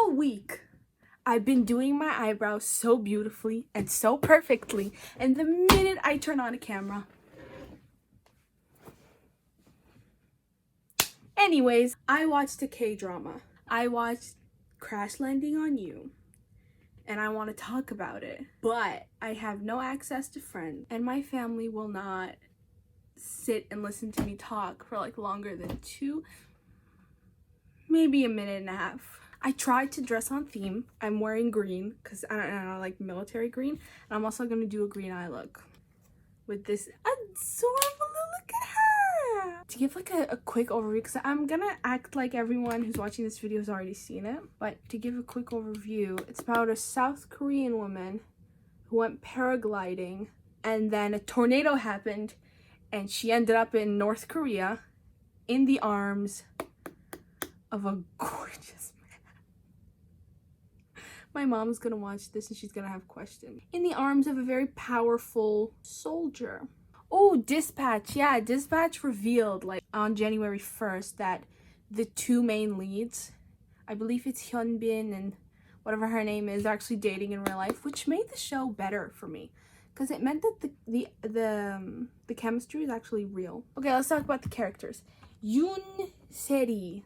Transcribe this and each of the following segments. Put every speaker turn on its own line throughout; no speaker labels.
all week I've been doing my eyebrows so beautifully and so perfectly, and the minute I turn on a camera. Anyways, I watched a K-drama. I watched Crash Landing on You, and I want to talk about it. But I have no access to friends, and my family will not sit and listen to me talk for like longer than maybe a minute and a half. I tried to dress on theme. I'm wearing green because I don't know, like military green. And I'm also going to do a green eye look with this adorable, look at her. To give like a quick overview, because I'm going to act like everyone who's watching this video has already seen it. But to give a quick overview, it's about a South Korean woman who went paragliding, and then a tornado happened and she ended up in North Korea in the arms of a gorgeous man. My mom's gonna watch this and she's gonna have questions. In the arms of a very powerful soldier. Oh, Dispatch. Yeah, Dispatch revealed like on January 1st that the two main leads, I believe it's Hyunbin and whatever her name is, are actually dating in real life, which made the show better for me. Because it meant that the chemistry is actually real. Okay, let's talk about the characters. Yoon Se-ri.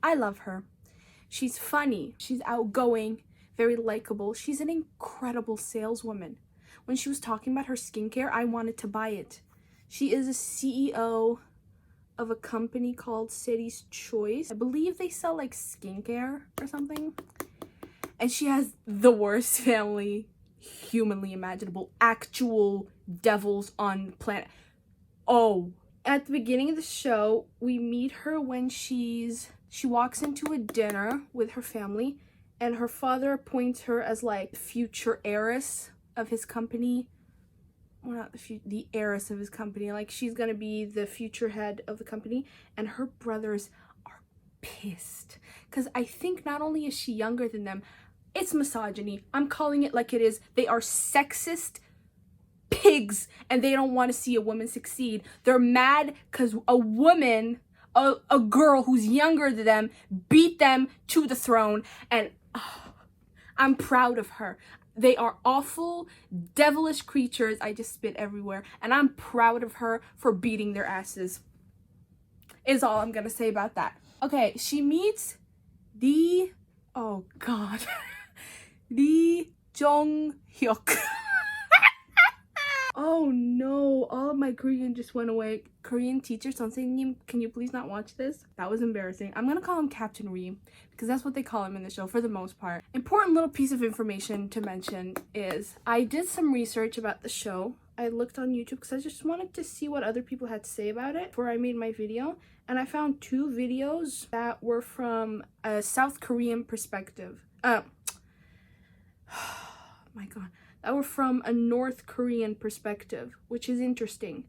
I love her. She's funny. She's outgoing, very likable. She's an incredible saleswoman. When she was talking about her skincare, I wanted to buy it. She is a CEO of a company called City's Choice. I believe they sell like skincare or something. And she has the worst family humanly imaginable. Actual devils on planet. Oh, at the beginning of the show, we meet her when she walks into a dinner with her family, and her father appoints her as like future heiress of his company. Well, not the heiress of his company. Like, she's gonna be the future head of the company, and her brothers are pissed because I think not only is she younger than them, it's misogyny. I'm calling it like it is. They are sexist pigs, and they don't want to see a woman succeed. They're mad because a woman, a girl who's younger than them, beat them to the throne, and I'm proud of her. They are awful, devilish creatures. I just spit everywhere, and I'm proud of her for beating their asses. Is all I'm gonna say about that. Okay, she meets the, oh god, Lee Jong-hyuk. Oh no, all of my Korean just went away. Korean teacher, 선생님, can you please not watch this? That was embarrassing. I'm gonna call him Captain Ree because that's what they call him in the show for the most part. Important little piece of information to mention is I did some research about the show. I looked on YouTube because I just wanted to see what other people had to say about it before I made my video. And I found two videos that were from a South Korean perspective. My god. That were from a North Korean perspective, which is interesting.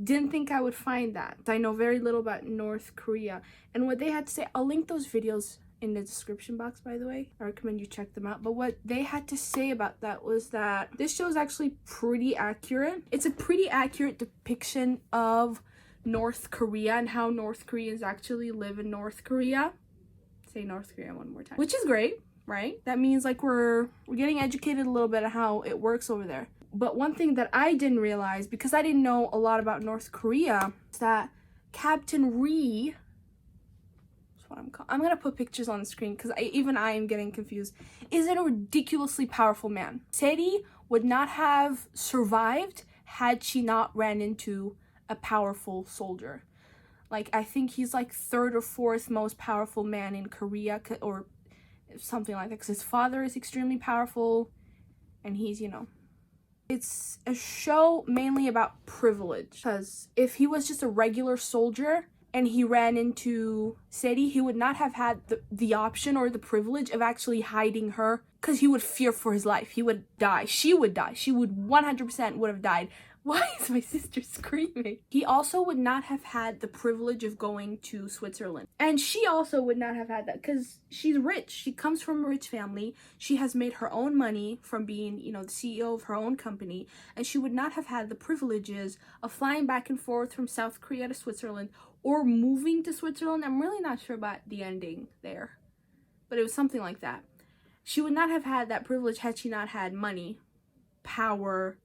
Didn't think I would find that. I know very little about North Korea. And what they had to say, I'll link those videos in the description box, by the way. I recommend you check them out. But what they had to say about that was that this show is actually pretty accurate. It's a pretty accurate depiction of North Korea and how North Koreans actually live in North Korea. Say North Korea one more time. Which is great. Right? That means like we're getting educated a little bit on how it works over there. But one thing that I didn't realize, because I didn't know a lot about North Korea, is that Captain Ree, that's what I'm gonna put pictures on the screen because even I am getting confused, is a ridiculously powerful man. Se-ri would not have survived had she not ran into a powerful soldier. Like, I think he's like third or fourth most powerful man in Korea, or something like that, because his father is extremely powerful and he's, you know, it's a show mainly about privilege. Because if he was just a regular soldier and he ran into Se-ri, he would not have had the option or the privilege of actually hiding her, because he would fear for his life. He would die. She would die. She would 100% would have died. Why is my sister screaming? He also would not have had the privilege of going to Switzerland. And she also would not have had that because she's rich. She comes from a rich family. She has made her own money from being, you know, the CEO of her own company. And she would not have had the privileges of flying back and forth from South Korea to Switzerland or moving to Switzerland. I'm really not sure about the ending there. but it was something like that. She would not have had that privilege had she not had money, power,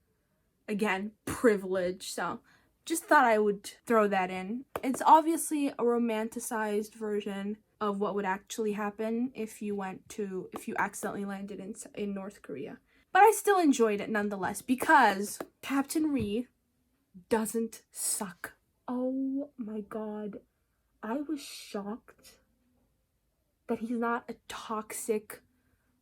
again, privilege. So just thought I would throw that in. It's obviously a romanticized version of what would actually happen if you accidentally landed in North Korea. But I still enjoyed it nonetheless because Captain Ree doesn't suck. Oh my god. I was shocked that he's not a toxic,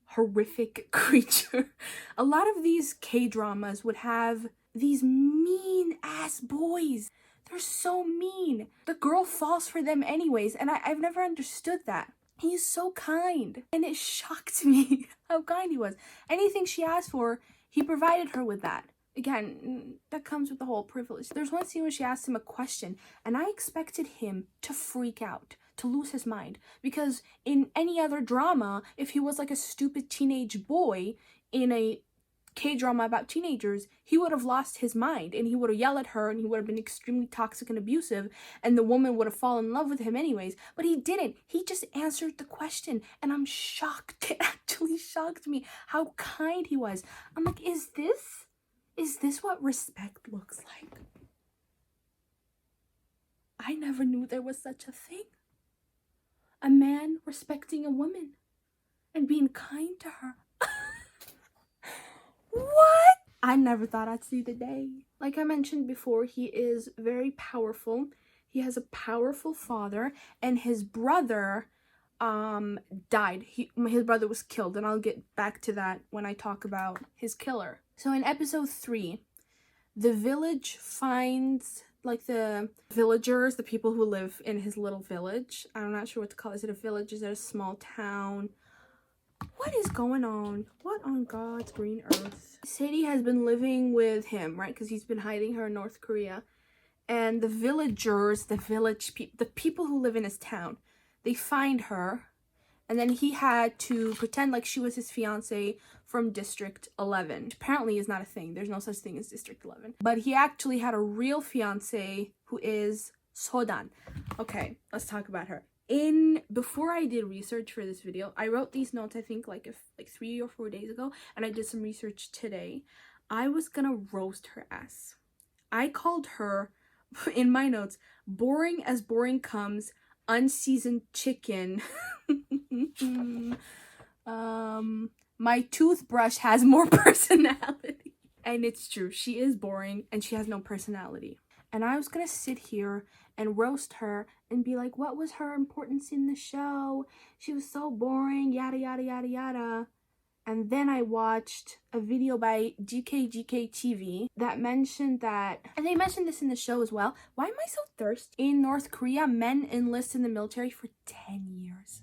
horrific creature. A lot of these K-dramas would have these mean ass boys. They're so mean. The girl falls for them anyways, and I've never understood that. He's so kind, and it shocked me how kind he was. Anything she asked for, he provided her with that. Again, that comes with the whole privilege. There's one scene where she asked him a question, and I expected him to freak out, to lose his mind. Because in any other drama, if he was like a stupid teenage boy in a K-drama about teenagers, he would have lost his mind, and he would have yelled at her, and he would have been extremely toxic and abusive, and the woman would have fallen in love with him anyways. But he didn't. He just answered the question, and I'm shocked. It actually shocked me how kind he was. I'm like, is this what respect looks like? I never knew there was such a thing. A man respecting a woman and being kind to her. What? I never thought I'd see the day. Like I mentioned before, he is very powerful. He has a powerful father, and his brother died. His brother was killed, and I'll get back to that when I talk about his killer. So in episode 3, the village finds, like, the villagers, the people who live in his little village. I'm not sure what to call it. Is it a village? Is it a small town? What is going on? What on God's green earth? Sadie has been living with him, right? Because he's been hiding her in North Korea. And the villagers, the people who live in his town, they find her. And then he had to pretend like she was his fiance from District 11. Which apparently is not a thing. There's no such thing as District 11. But he actually had a real fiance who is Sodan. Okay, let's talk about her. Before I did research for this video, I wrote these notes, I think like 3 or 4 days ago, and I did some research today. I was gonna roast her ass. I called her, in my notes, boring as boring comes, unseasoned chicken. My toothbrush has more personality. And it's true, she is boring and she has no personality. And I was gonna sit here and roast her and be like, what was her importance in the show? She was so boring, yada, yada, yada, yada. And then I watched a video by GKGK TV that mentioned that, and they mentioned this in the show as well. Why am I so thirsty? In North Korea, men enlist in the military for 10 years.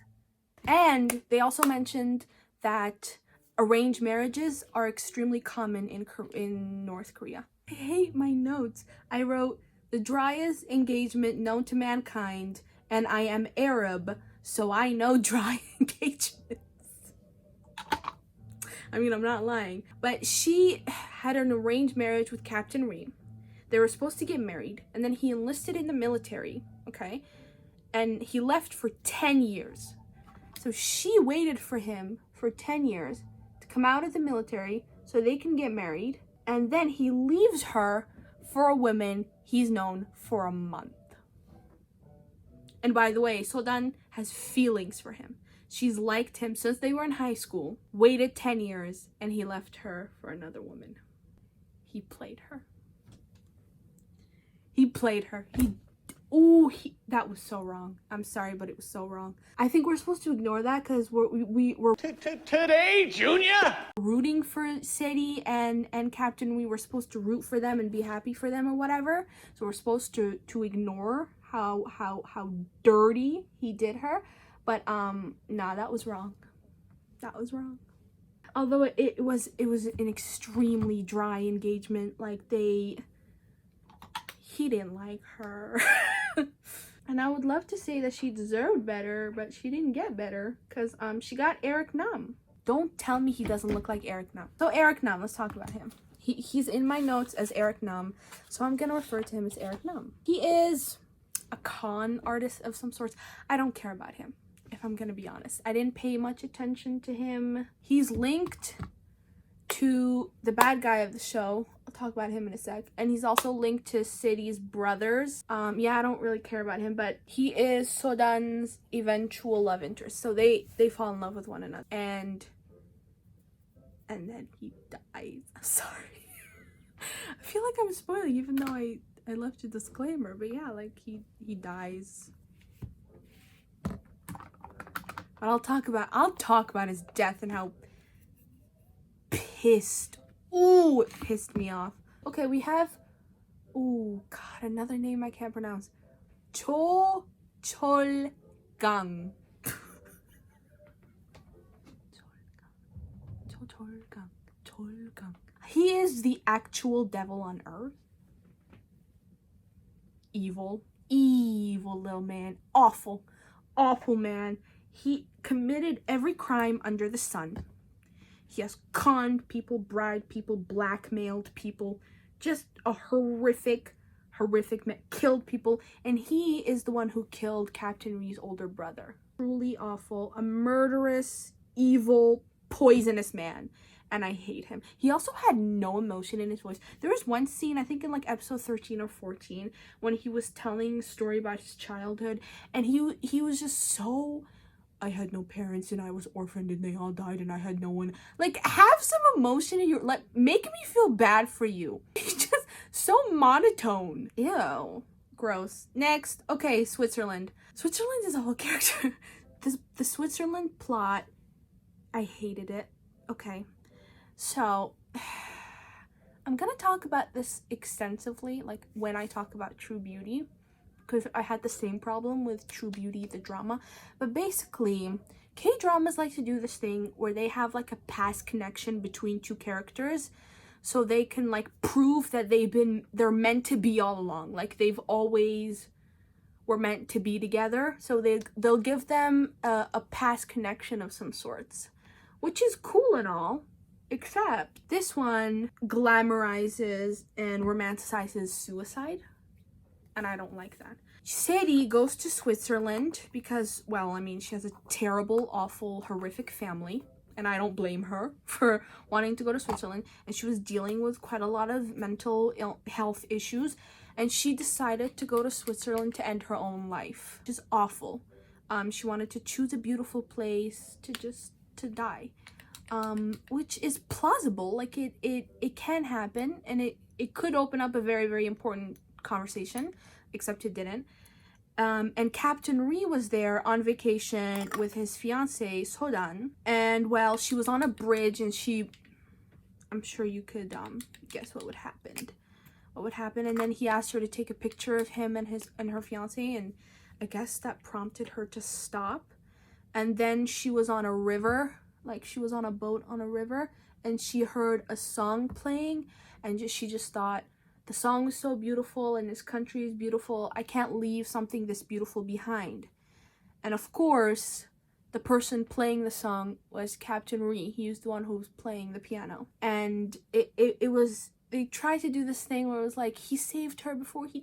And they also mentioned that arranged marriages are extremely common in North Korea. I hate my notes. I wrote, the driest engagement known to mankind, and I am Arab, so I know dry engagements. I mean, I'm not lying. But she had an arranged marriage with Captain Ree. They were supposed to get married, and then he enlisted in the military, okay? And he left for 10 years. So she waited for him for 10 years to come out of the military so they can get married. And then he leaves her for a woman he's known for a month. And by the way, Sodan has feelings for him. She's liked him since they were in high school, waited 10 years, and he left her for another woman. He played her. He played her. That was so wrong. I'm sorry, but it was so wrong. I think we're supposed to ignore that because we're
Today, Junior!
Rooting for Sadie and Captain. We were supposed to root for them and be happy for them or whatever. So we're supposed to ignore how dirty he did her. But nah, that was wrong. That was wrong. Although it was an extremely dry engagement. Like he didn't like her. And I would love to say that she deserved better, but she didn't get better because she got Eric Nam. Don't tell me he doesn't look like Eric Nam. So Eric Nam, let's talk about him. He's in my notes as Eric Nam, so I'm gonna refer to him as Eric Nam. He is a con artist of some sorts. I don't care about him. if I'm gonna be honest. I didn't pay much attention to him. He's linked to the bad guy of the show. I'll talk about him in a sec. And he's also linked to City's brothers. Yeah, I don't really care about him, but he is Sodan's eventual love interest. So they fall in love with one another. And then he dies. I'm sorry. I feel like I'm spoiling even though I left a disclaimer, but yeah, like he dies. But I'll talk about his death and how pissed. Ooh, it pissed me off. Okay, we have, oh god, another name I can't pronounce. Cho Chol Gang. He is the actual devil on earth. Evil little man. Awful man. He committed every crime under the sun. He has conned people, bribed people, blackmailed people. Just a horrific man. Killed people. And he is the one who killed Captain Ree's older brother. Truly awful. A murderous, evil, poisonous man. And I hate him. He also had no emotion in his voice. There was one scene, I think in like episode 13 or 14, when he was telling a story about his childhood. And he was just so... I had no parents and I was orphaned and they all died and I had no one. Like, have some emotion in your... Like, make me feel bad for you. He's just so monotone. Ew. Gross. Next. Okay, Switzerland. Switzerland is a whole character. The Switzerland plot, I hated it. Okay. So, I'm gonna talk about this extensively, like, when I talk about True Beauty. Because I had the same problem with True Beauty, the drama. But basically, K-dramas like to do this thing where they have like a past connection between two characters. So they can like prove that they're meant to be all along. Like they've always were meant to be together. So they'll give them a past connection of some sorts. Which is cool and all. Except this one glamorizes and romanticizes suicide. And I don't like that. Sadie goes to Switzerland because, well, I mean, she has a terrible, awful, horrific family. And I don't blame her for wanting to go to Switzerland. And she was dealing with quite a lot of mental health issues. And she decided to go to Switzerland to end her own life. Which is awful. She wanted to choose a beautiful place to die. Which is plausible. Like, it can happen. And it could open up a very, very important conversation, except it didn't. And Captain Ree was there on vacation with his fiance Sodan, and well, she was on a bridge and I'm sure you could guess what would happen. And then he asked her to take a picture of him and her fiance, and I guess that prompted her to stop. And then she was on a river, like she was on a boat on a river, and she heard a song playing, and she just thought, the song is so beautiful and this country is beautiful. I can't leave something this beautiful behind. And of course, the person playing the song was Captain Ree. He was the one who was playing the piano. And they tried to do this thing where it was like, he saved her before he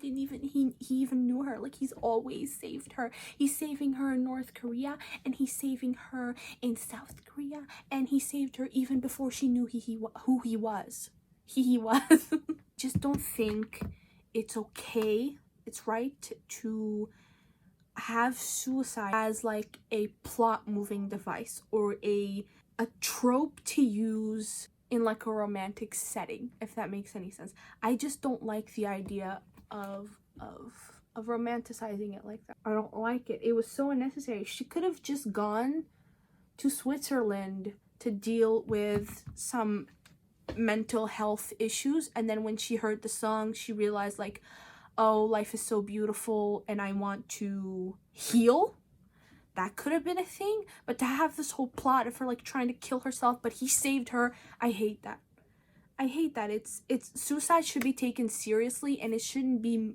even knew her. Like, he's always saved her. He's saving her in North Korea, and he's saving her in South Korea, and he saved her even before she knew who he was. He was. Just don't think it's okay, it's right to have suicide as like a plot moving device or a trope to use in like a romantic setting, if that makes any sense. I just don't like the idea of romanticizing it like that. I don't like it. It was so unnecessary. She could have just gone to Switzerland to deal with some mental health issues, and then when she heard the song, she realized like, oh, life is so beautiful and I want to heal. That could have been a thing, but to have this whole plot of her like trying to kill herself, but he saved her, I hate that. It's suicide should be taken seriously, and it shouldn't be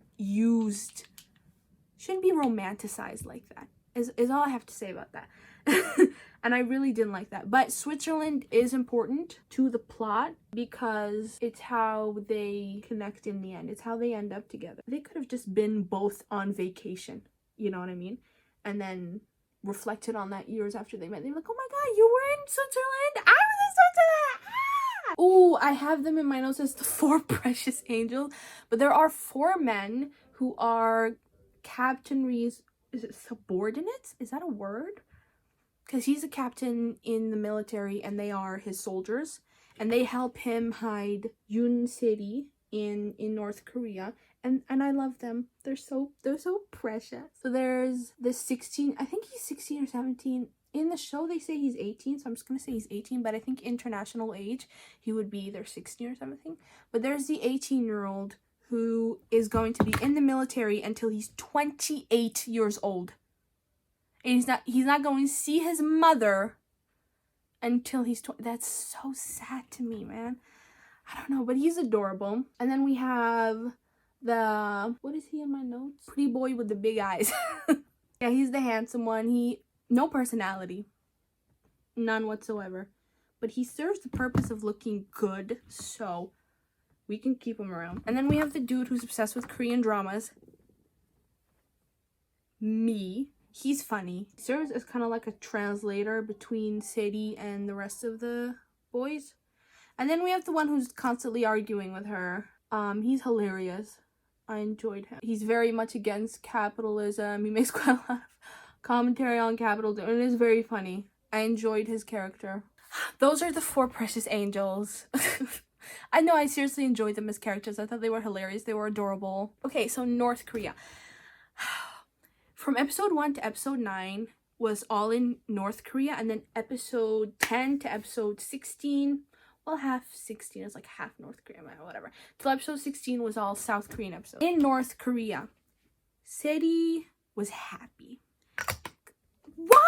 romanticized like that. Is all I have to say about that. And I really didn't like that. But Switzerland is important to the plot because it's how they connect in the end. It's how they end up together. They could have just been both on vacation, you know what I mean? And then reflected on that years after they met. They were like, oh my god, you were in Switzerland? I was in Switzerland! Ah! Oh, I have them in my notes as the 4 precious angels. But there are 4 men who are Captain Ree's, is it subordinates? Is that a word? Because he's a captain in the military and they are his soldiers. And they help him hide Yoon City in North Korea. And I love them. They're so precious. So there's the 16, I think he's 16 or 17. In the show they say he's 18, so I'm just gonna say he's 18, but I think international age he would be either 16 or 17. But there's the 18-year-old who is going to be in the military until he's 28 years old. And he's not going to see his mother until he's 20. That's so sad to me, man. I don't know, but he's adorable. And then we have the, what is he in my notes? Pretty boy with the big eyes. Yeah, he's the handsome one. No personality. None whatsoever. But he serves the purpose of looking good, so we can keep him around. And then we have the dude who's obsessed with Korean dramas. Me. He's funny. He serves as kind of like a translator between Sadie and the rest of the boys. And then we have the one who's constantly arguing with her. He's hilarious. I enjoyed him. He's very much against capitalism. He makes quite a lot of commentary on capitalism, and it is very funny. I enjoyed his character. Those are the 4 precious angels. I know, I seriously enjoyed them as characters. I thought they were hilarious. They were adorable. Okay, so North Korea. From episode 1 to episode 9 was all in North Korea, and then episode 10 to episode 16, well, half 16 is like half North Korea, whatever. Till episode 16 was all South Korean episodes. In North Korea, Seri was happy. What?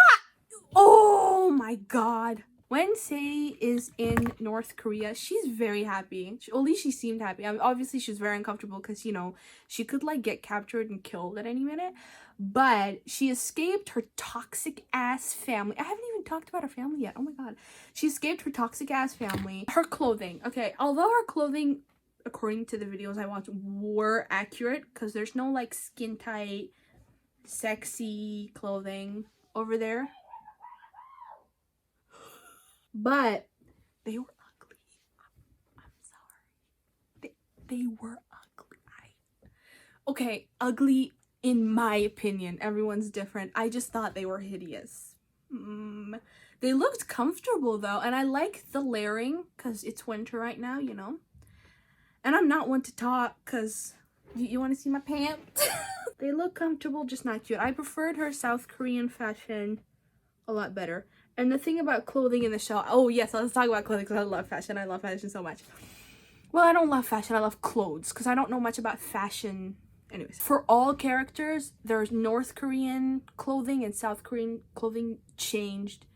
Oh my god. When Seri is in North Korea, she's very happy. At least she seemed happy. I mean, obviously, she was very uncomfortable because, you know, she could, like, get captured and killed at any minute. But she escaped her toxic-ass family. I haven't even talked about her family yet. Oh, my God. She escaped her toxic-ass family. Her clothing. Okay, although her clothing, according to the videos I watched, were accurate, because there's no, like, skin-tight, sexy clothing over there. But they were ugly. I'm sorry. They were ugly. Okay, ugly in my opinion. Everyone's different. I just thought they were hideous. They looked comfortable though, and I like the layering because it's winter right now, you know. And I'm not one to talk because you want to see my pants? They look comfortable, just not cute. I preferred her South Korean fashion a lot better. And the thing about clothing in the show, oh yes, let's talk about clothing because I love fashion. I love fashion so much. Well, I don't love fashion, I love clothes because I don't know much about fashion. Anyways, for all characters, there's North Korean clothing and South Korean clothing changed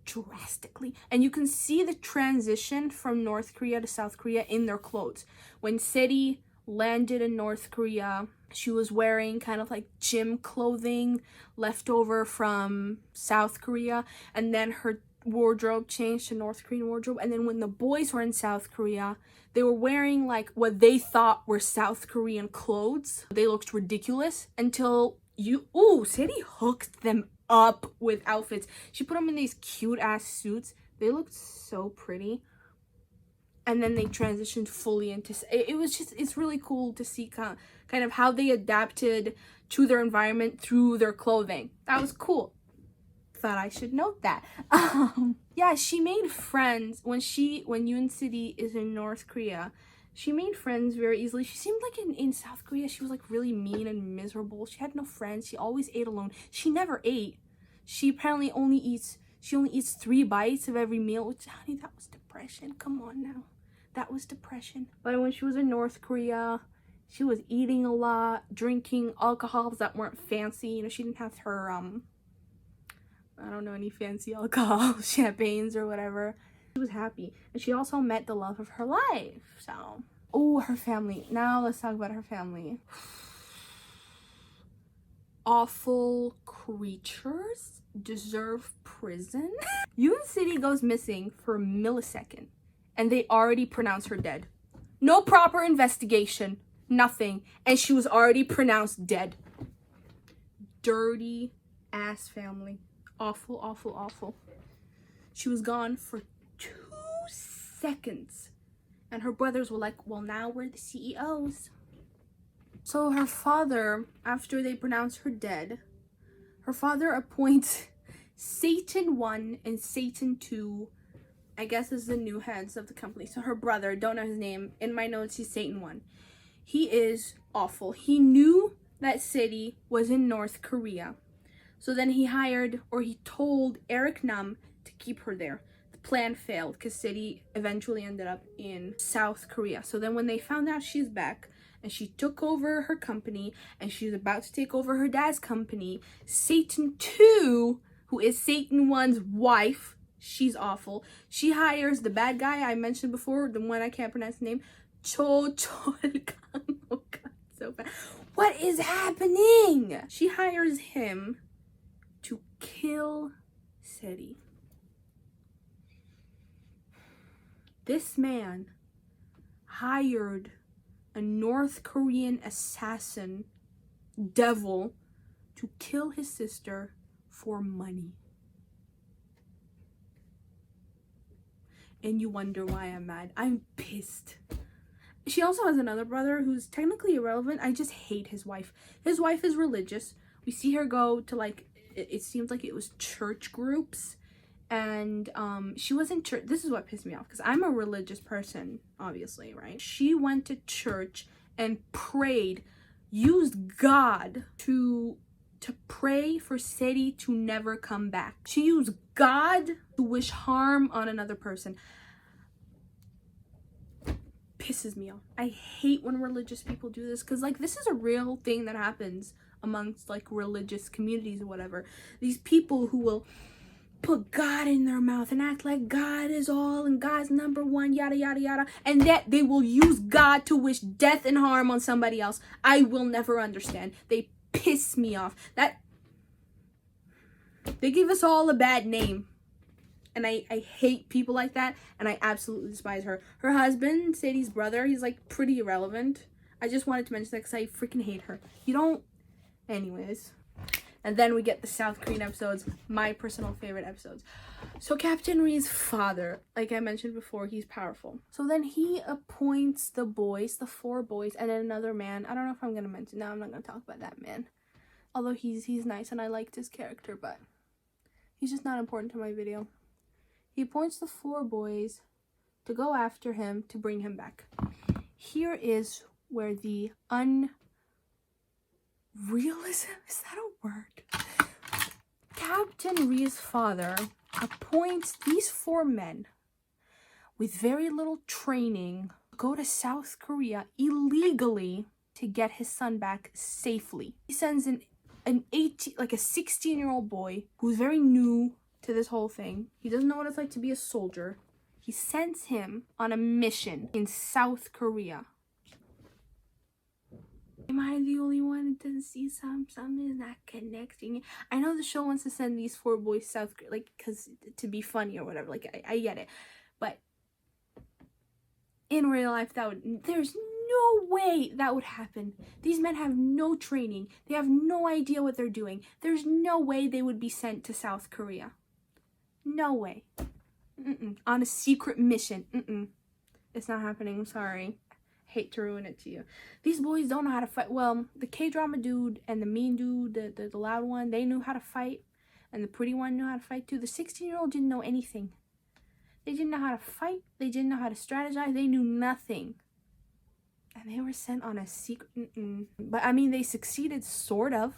drastically. And you can see the transition from North Korea to South Korea in their clothes. When Seri landed in North Korea, she was wearing kind of like gym clothing left over from South Korea, and then her wardrobe changed to North Korean wardrobe. And then when the boys were in South Korea, they were wearing like what they thought were South Korean clothes. They looked ridiculous until Seri hooked them up with outfits. She put them in these cute ass suits. They looked so pretty. And then they transitioned fully into, it's really cool to see kind of how they adapted to their environment through their clothing. That was cool. Thought I should note that. Yeah, she made friends when Yoon City is in North Korea. She made friends very easily. She seemed like in South Korea, she was like really mean and miserable. She had no friends. She always ate alone. She never ate. She apparently only eats 3 bites of every meal, which, honey, that was depression. Come on now. That was depression. But when she was in North Korea, she was eating a lot, drinking alcohols that weren't fancy. You know, she didn't have her, I don't know, any fancy alcohol, champagnes or whatever. She was happy. And she also met the love of her life. So, oh, her family. Now let's talk about her family. Awful creatures deserve prison. Yoon City goes missing for a millisecond, and they already pronounce her dead. No proper investigation, nothing, and she was already pronounced dead. Dirty ass family. Awful, awful, awful. She was gone for 2 seconds. And her brothers were like, well, now we're the CEOs. So her father, after they pronounce her dead, her father appoints Satan 1 and Satan 2, I guess, as the new heads of the company. So her brother, don't know his name. In my notes, he's Satan 1. He is awful. He knew that city was in North Korea. So then he told Eric Nam to keep her there. The plan failed because city eventually ended up in South Korea. So then when they found out she's back and she took over her company and she's about to take over her dad's company, Satan 2, who is Satan 1's wife, she's awful. She hires the bad guy I mentioned before, the one I can't pronounce the name, Oh God, so bad. What is happening? She hires him to kill Seti. This man hired a North Korean assassin devil to kill his sister for money. And you wonder why I'm mad. I'm pissed. She also has another brother who's technically irrelevant. I just hate his wife. His wife is religious. We see her go to, like, it seems like it was church groups. And she was in church. This is what pissed me off, because I'm a religious person, obviously, right? She went to church and prayed, used God to pray for Seti to never come back. She used God to wish harm on another person. Pisses me off. I hate when religious people do this, because, like, this is a real thing that happens amongst, like, religious communities or whatever. These people who will put God in their mouth and act like God is all and God's number one, yada yada yada, and that they will use God to wish death and harm on somebody else. I will never understand. They piss me off. That they give us all a bad name. And I hate people like that, and I absolutely despise her. Her husband, Sadie's brother, he's, like, pretty irrelevant. I just wanted to mention that because I freaking hate her. You don't... Anyways. And then we get the South Korean episodes, my personal favorite episodes. So Captain Ree's father, like I mentioned before, he's powerful. So then he appoints the boys, the 4 boys, and then another man. I don't know if I'm going to mention... No, I'm not going to talk about that man. Although he's nice, and I liked his character, but he's just not important to my video. He appoints the 4 boys to go after him to bring him back. Here is where the unrealism, is that a word? Captain Ree's father appoints these 4 men with very little training to go to South Korea illegally to get his son back safely. He sends a 16-year-old boy who's very new to this whole thing. He doesn't know what it's like to be a soldier. He sends him on a mission in South Korea. Am I the only one that doesn't see something is not connecting? I know the show wants to send these 4 boys South Korea, like, because to be funny or whatever. Like, I get it. But in real life, there's no way that would happen. These men have no training. They have no idea what they're doing. There's no way they would be sent to South Korea. No way. On a secret mission. It's not happening. I'm sorry. Hate to ruin it to you. These boys don't know how to fight. Well, the K-drama dude and the mean dude, the loud one, they knew how to fight. And the pretty one knew how to fight too. The 16-year-old didn't know anything. They didn't know how to fight. They didn't know how to strategize. They knew nothing. And they were sent on a secret... But, I mean, they succeeded, sort of.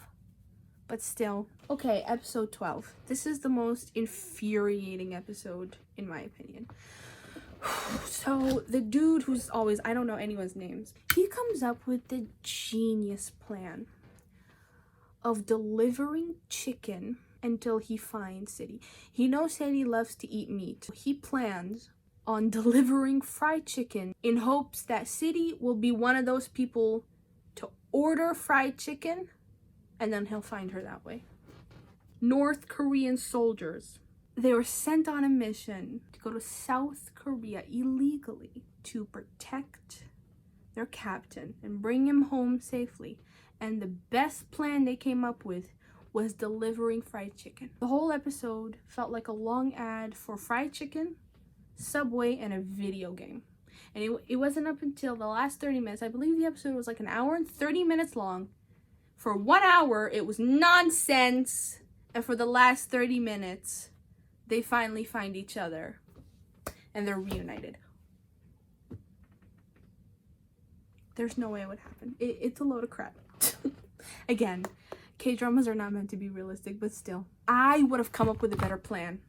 But still. Okay, episode 12. This is the most infuriating episode, in my opinion. So, the dude who's always... I don't know anyone's names. He comes up with the genius plan of delivering chicken until he finds Sadie. He knows Sadie loves to eat meat. He plans on delivering fried chicken in hopes that Sadie will be one of those people to order fried chicken, and then he'll find her that way. North Korean soldiers. They were sent on a mission to go to South Korea illegally to protect their captain and bring him home safely. And the best plan they came up with was delivering fried chicken. The whole episode felt like a long ad for fried chicken, Subway, and a video game. And it wasn't up until the last 30 minutes. I believe the episode was like an hour and 30 minutes long. For 1 hour, it was nonsense. And for the last 30 minutes, they finally find each other. And they're reunited. There's no way it would happen. It's a load of crap. Again, K-dramas are not meant to be realistic, but still. I would have come up with a better plan.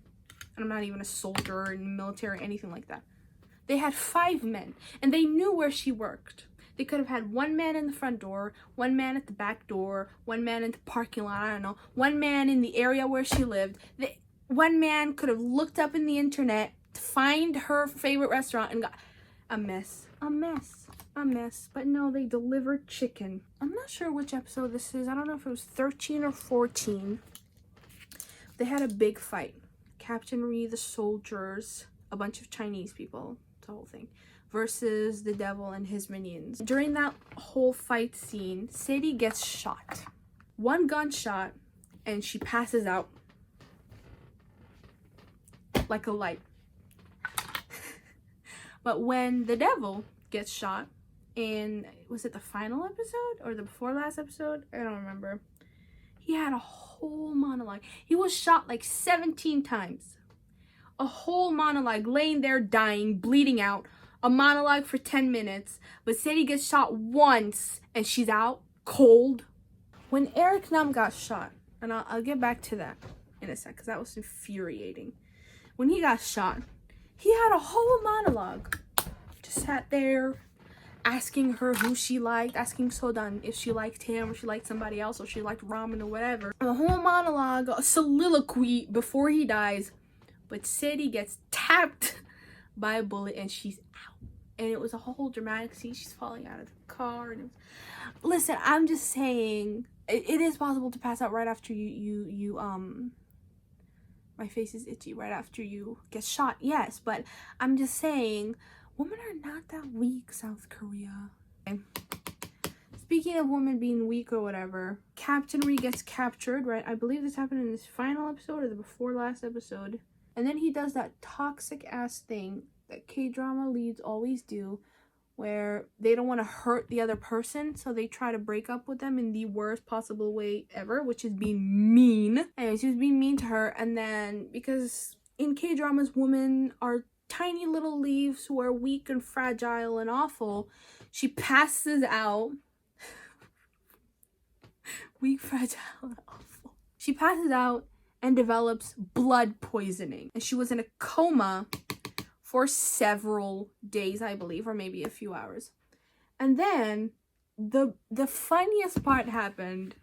And I'm not even a soldier in the military or anything like that. They had 5 men, and they knew where she worked. They could have had 1 man in the front door, 1 man at the back door, 1 man in the parking lot, I don't know, 1 man in the area where she lived. 1 man could have looked up in the internet to find her favorite restaurant and got a mess. But no, they delivered chicken. I'm not sure which episode this is. I don't know if it was 13 or 14. They had a big fight. Captain Ree, the soldiers, a bunch of Chinese people, the whole thing, versus the devil and his minions. During that whole fight scene, Sadie gets shot. 1 gunshot, and she passes out like a light. But when the devil gets shot in, was it the final episode or the before last episode? I don't remember. He had a whole monologue. He was shot like 17 times. A whole monologue, laying there dying, bleeding out. A monologue for 10 minutes. But Sadie gets shot once and she's out cold. When Eric Nam got shot, and I'll get back to that in a sec because that was infuriating. When he got shot, he had a whole monologue. Just sat there asking her who she liked, asking Sodan if she liked him or she liked somebody else or she liked ramen or whatever. A whole monologue, a soliloquy before he dies. But Sadie gets tapped by a bullet and she's out. And it was a whole dramatic scene. She's falling out of the car. And listen, I'm just saying, it is possible to pass out right after my face is itchy, right after you get shot, yes. But I'm just saying, women are not that weak, South Korea. Okay. Speaking of women being weak or whatever, Captain Ree gets captured, right? I believe this happened in this final episode or the before last episode. And then he does that toxic ass thing that K-drama leads always do, where they don't want to hurt the other person, so they try to break up with them in the worst possible way ever, which is being mean. Anyways, he was being mean to her, and then because in K-dramas women are tiny little leaves who are weak and fragile and awful, she passes out. Weak, fragile, and awful. She passes out and develops blood poisoning. And she was in a coma for several days, I believe, or maybe a few hours. And then the funniest part happened.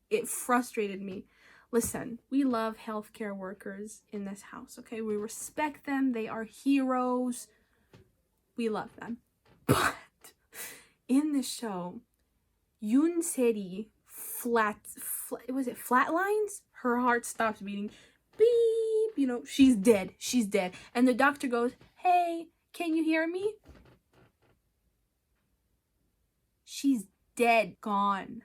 It frustrated me. Listen, we love healthcare workers in this house, okay? We respect them. They are heroes. We love them. But in the show, Yoon Se-ri flatlines? Her heart stops beating. Beep, you know, she's dead. She's dead. And the doctor goes, "Hey, can you hear me?" She's dead. Gone.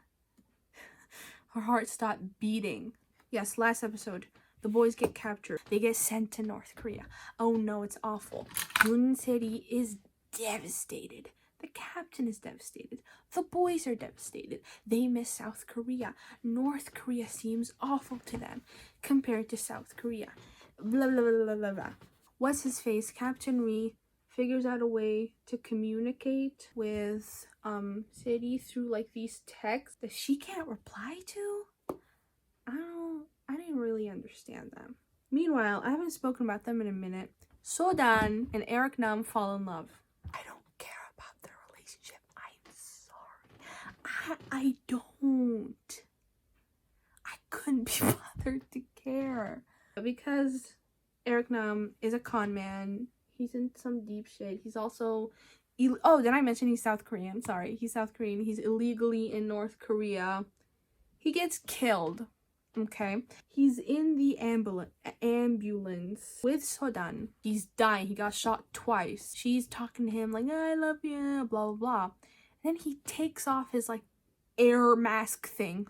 Her heart stopped beating. Yes, last episode, the boys get captured. They get sent to North Korea. Oh no, it's awful. Yoon Se-ri is devastated. The captain is devastated. The boys are devastated. They miss South Korea. North Korea seems awful to them compared to South Korea. Blah, blah, blah, blah, blah, blah. What's his face? Captain Ree figures out a way to communicate with Sadie through like these texts that she can't reply to. I didn't really understand them. Meanwhile, I haven't spoken about them in a minute. Sodan and Eric Nam fall in love. I don't care about their relationship. I'm sorry. I don't. I couldn't be bothered to care. Because Eric Nam is a con man. He's in some deep shit. He's also... Oh, did I mention he's South Korean? Sorry. He's South Korean. He's illegally in North Korea. He gets killed. Okay? He's in the ambulance with Sodan. He's dying. He got shot twice. She's talking to him like, "I love you," blah, blah, blah. And then he takes off his, like, air mask thing.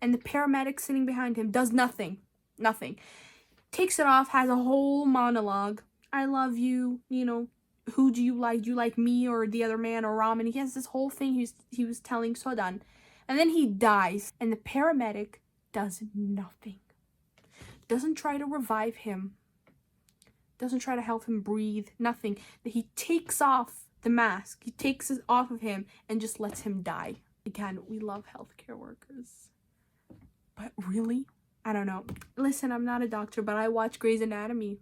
and the paramedic sitting behind him does nothing. Nothing. Takes it off, has a whole monologue. I love you, you know, who do you like? Do you like me or the other man or ramen? He has this whole thing he was telling Sodan. And then he dies, and the paramedic does nothing. Doesn't try to revive him. Doesn't try to help him breathe. Nothing. He takes off the mask. He takes it off of him and just lets him die. Again, we love healthcare workers. But really? I don't know. Listen, I'm not a doctor, but I watch Grey's Anatomy.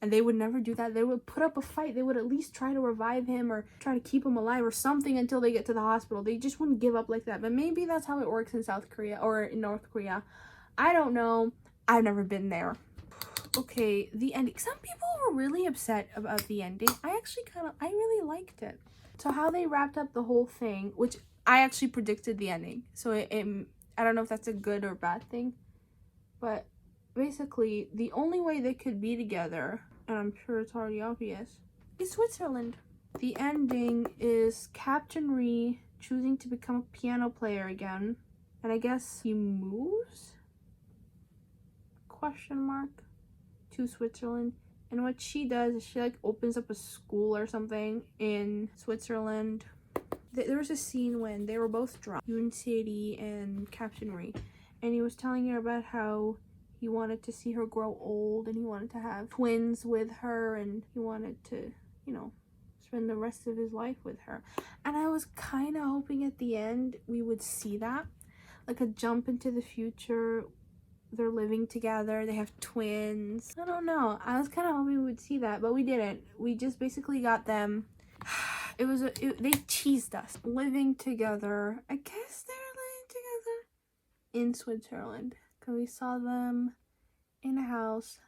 And they would never do that. They would put up a fight. They would at least try to revive him or try to keep him alive or something until they get to the hospital. They just wouldn't give up like that. But maybe that's how it works in South Korea or in North Korea. I don't know. I've never been there. Okay, the ending. Some people were really upset about the ending. I really liked it. So how they wrapped up the whole thing, which I actually predicted the ending. So I don't know if that's a good or bad thing. But basically, the only way they could be together, and I'm sure it's already obvious, is Switzerland. The ending is Captain Ree choosing to become a piano player again. And I guess he moves? ? To Switzerland. And what she does is she like opens up a school or something in Switzerland. There was a scene when they were both drunk, Yoon Se-ri and Captain Ree, and he was telling her about how he wanted to see her grow old and he wanted to have twins with her and he wanted to, you know, spend the rest of his life with her. And I was kind of hoping at the end we would see that, like a jump into the future. They're living together, they have twins. I don't know, I was kind of hoping we would see that, but we didn't. We just basically got them. They teased us living together. I guess they're living together in Switzerland because we saw them in a house.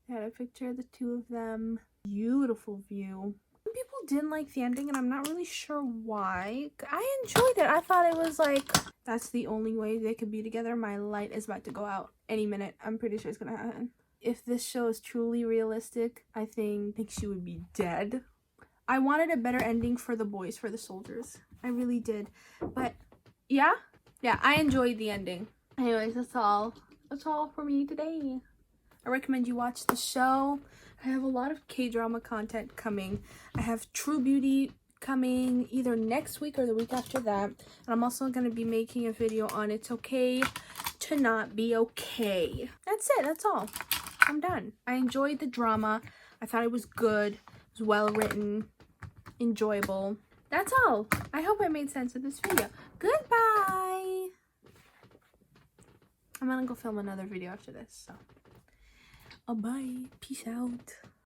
They had a picture of the two of them. Beautiful view. People didn't like the ending and I'm not really sure why. I enjoyed it. I thought it was like, that's the only way they could be together. My light is about to go out any minute. I'm pretty sure it's gonna happen. If this show is truly realistic, I think she would be dead. I wanted a better ending for the boys, for the soldiers. I really did. But yeah, I enjoyed the ending. Anyways, that's all for me today. I recommend you watch the show. I have a lot of K-drama content coming. I have True Beauty coming either next week or the week after that. And I'm also going to be making a video on It's Okay to Not Be Okay. That's it. That's all. I'm done. I enjoyed the drama. I thought it was good. It was well written. Enjoyable. That's all. I hope I made sense of this video. Goodbye. I'm going to go film another video after this. So, bye. Peace out.